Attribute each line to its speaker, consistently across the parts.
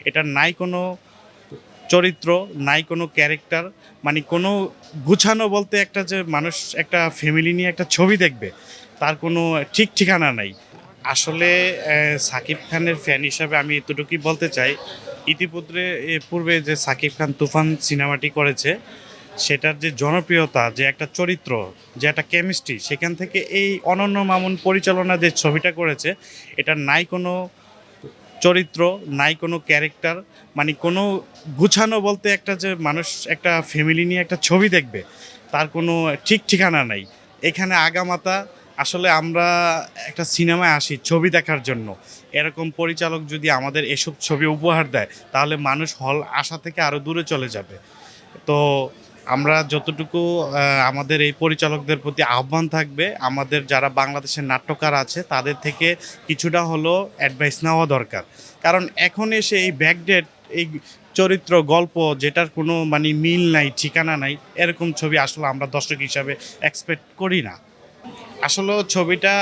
Speaker 1: এটার নাই কোনো চরিত্র, নাই কোনো ক্যারেক্টার, মানে কোনো গুছানো বলতে একটা যে মানুষ একটা ফ্যামিলি নিয়ে একটা ছবি দেখবে তার কোনো ঠিক ঠিকানা নাই। আসলে সাকিব খানের ফ্যান হিসাবে আমি এতটুকুই বলতে চাই, ইতিপূর্বে পূর্বে যে সাকিব খান তুফান সিনেমাটি করেছে সেটার যে জনপ্রিয়তা, যে একটা চরিত্র, যে একটা কেমিস্ট্রি, সেখান থেকে এই অনন্য মামুন পরিচালনা যে ছবিটা করেছে এটার নাই কোনো চরিত্র, নাই কোনো ক্যারেক্টার, মানে কোনো গুছানো বলতে একটা যে মানুষ একটা ফ্যামিলি নিয়ে একটা ছবি দেখবে তার কোনো ঠিক ঠিকানা নাই। এখানে আগামাতা আসলে আমরা একটা সিনেমায় আসি ছবি দেখার জন্য, এরকম পরিচালক যদি আমাদের এসব ছবি উপহার দেয় তাহলে মানুষ হল আসা থেকে আরও দূরে চলে যাবে। তো আমরা যতটুকু আমাদের এই পরিচালকদের প্রতি আহ্বান থাকবে, আমাদের যারা বাংলাদেশের নাট্যকার আছে তাদের থেকে কিছুটা হলো অ্যাডভাইস নেওয়া দরকার। কারণ এখন এসে এই ব্যাকডেট, এই চরিত্র গল্প যেটার কোনো মানে মিল নাই, ঠিকানা নাই, এরকম ছবি আসলে আমরা দর্শক হিসাবে এক্সপেক্ট করি না। আসলে ছবিটা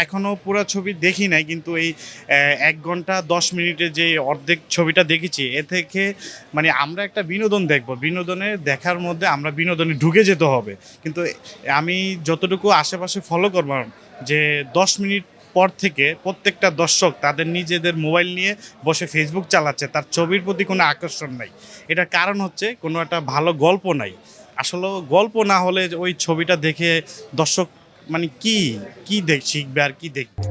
Speaker 1: এখনও পুরো ছবি দেখি নাই, কিন্তু এই ১ ঘন্টা ১০ মিনিটের যে অর্ধেক ছবিটা দেখেছি এ থেকে মানে আমরা একটা বিনোদন দেখব। বিনোদনে দেখার মধ্যে আমরা বিনোদনে ঢুকে যেতে হবে। কিন্তু আমি যতটুকু আশেপাশে ফলো করলাম যে ১০ মিনিট পর থেকে প্রত্যেকটা দর্শক তাদের নিজেদের মোবাইল নিয়ে বসে ফেসবুক চালাচ্ছে। তার ছবির প্রতি কোনো আকর্ষণ নাই। এটার কারণ হচ্ছে কোনো একটা ভালো গল্প নাই। আসলেও গল্প না হলে ওই ছবিটা দেখে দর্শক মানে কি শিখবে আর কি দেখবে?